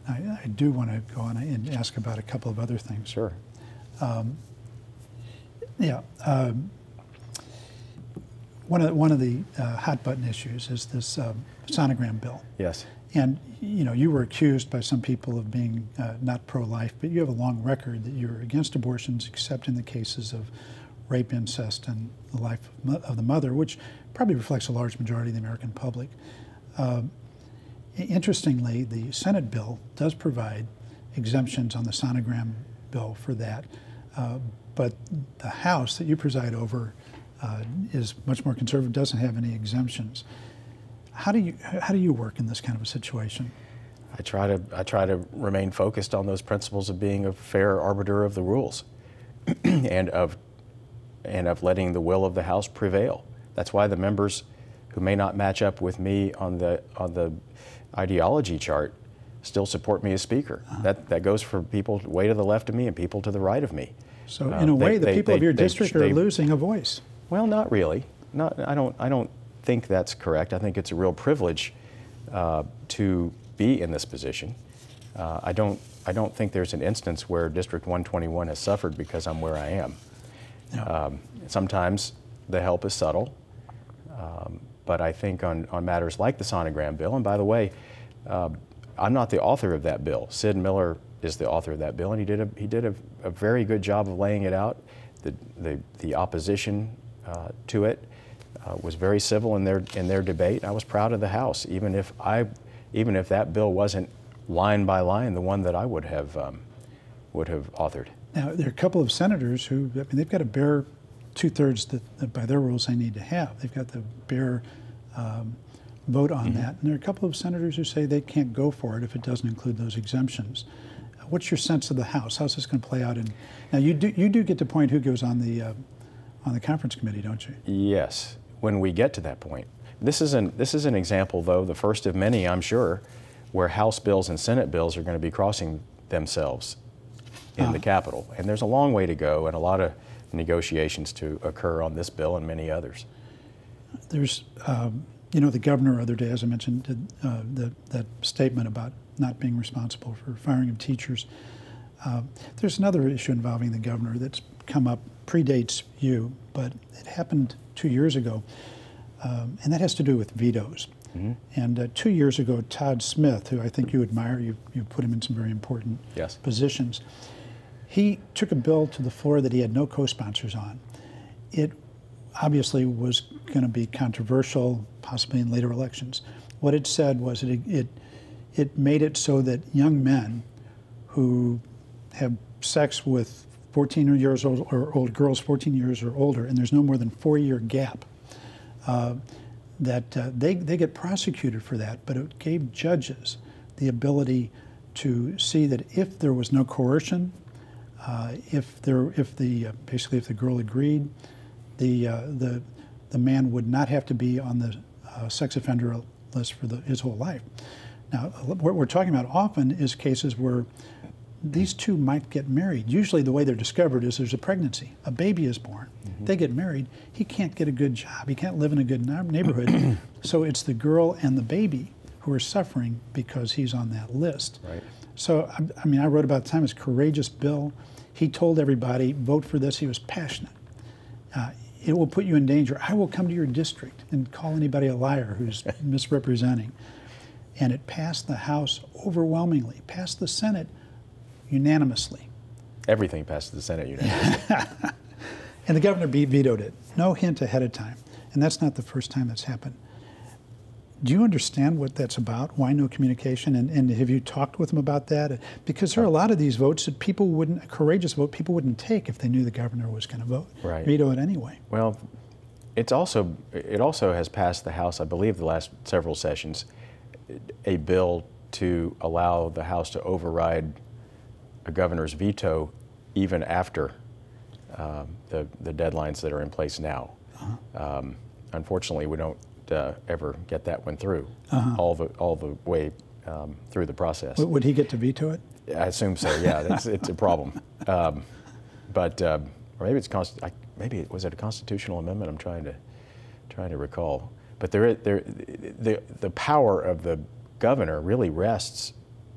I do want to go on and ask about a couple of other things. Sure. Yeah. One of the hot button issues is this sonogram bill. Yes. And you were accused by some people of being not pro-life, but you have a long record that you're against abortions, except in the cases of rape, incest, and the life of the mother, which probably reflects a large majority of the American public. Interestingly, the Senate bill does provide exemptions on the sonogram bill for that, but the House that you preside over is much more conservative, doesn't have any exemptions. How do you work in this kind of a situation? I try to remain focused on those principles of being a fair arbiter of the rules, and of letting the will of the House prevail. That's why the members who may not match up with me on the ideology chart still support me as Speaker. That goes for people way to the left of me and people to the right of me. So in a way, the people of your district are losing a voice. Well, not really. I don't think that's correct. I think it's a real privilege to be in this position. I don't think there's an instance where District 121 has suffered because I'm where I am. No. Sometimes the help is subtle, but I think on matters like the sonogram bill, and by the way, I'm not the author of that bill. Sid Miller is the author of that bill, and he did a very good job of laying it out. The opposition to it was very civil in their debate. I was proud of the House, even if that bill wasn't line by line the one that I would have authored. Now there are a couple of senators who, I mean, they've got a bare 2/3 that by their rules they need to have. They've got the bare vote on that, and there are a couple of senators who say they can't go for it if it doesn't include those exemptions. What's your sense of the House? How's this going to play out? Now you do get to point who goes on the conference committee, don't you? Yes, when we get to that point. This is an example, though, the first of many, I'm sure, where House bills and Senate bills are going to be crossing themselves in the Capitol. And there's a long way to go and a lot of negotiations to occur on this bill and many others. There's, the governor the other day, as I mentioned, did that statement about not being responsible for firing of teachers. There's another issue involving the governor that's come up, predates you, but it happened 2 years ago, and that has to do with vetoes. And 2 years ago, Todd Smith, who I think you admire, you put him in some very important positions, he took a bill to the floor that he had no co-sponsors on. It obviously was going to be controversial, possibly in later elections. What it said was it made it so that young men who have sex with 14 years old or old girls 14 years or older, and there's no more than 4-year gap, that they get prosecuted for that, but it gave judges the ability to see that if there was no coercion, basically if the girl agreed, the man would not have to be on the sex offender list for his whole life. Now, what we're talking about often is cases where these two might get married. Usually the way they're discovered is there's a pregnancy, a baby is born, they get married, he can't get a good job, he can't live in a good neighborhood, so it's the girl and the baby who are suffering because he's on that list. Right. So, I mean, I wrote about the time, it's a courageous bill. He told everybody, vote for this. He was passionate. It will put you in danger. I will come to your district and call anybody a liar who's misrepresenting. And it passed the House overwhelmingly, passed the Senate unanimously. Everything passed the Senate unanimously. And the governor vetoed it. No hint ahead of time. And that's not the first time that's happened. Do you understand what that's about? Why no communication? And have you talked with them about that? Because there are a lot of these votes that people wouldn't, a courageous vote, people wouldn't take if they knew the governor was going to veto it anyway. Well, it also has passed the House, I believe, the last several sessions, a bill to allow the House to override a governor's veto even after the deadlines that are in place now. Unfortunately, we don't ever get that one through all the way through the process. Would he get to veto it? I assume so. Yeah, it's a problem. But or maybe it's maybe was it a constitutional amendment? I'm trying to recall. But the power of the governor really rests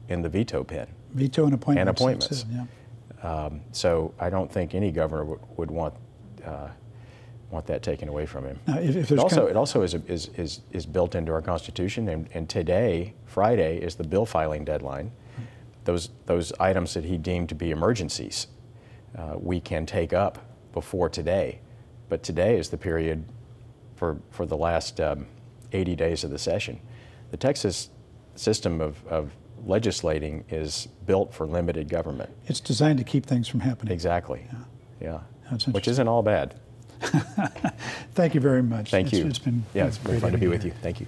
in the veto pen. Veto and appointments. And appointments. That's it, yeah. So I don't think any governor would want that taken away from him. Now, if It also is built into our Constitution, and today, Friday, is the bill filing deadline. Those items that he deemed to be emergencies, we can take up before today. But today is the period for the last 80 days of the session. The Texas system of legislating is built for limited government. It's designed to keep things from happening. Exactly. Yeah. Which isn't all bad. Thank you very much. Thank you. It's been it's been fun to be with you. Thank you.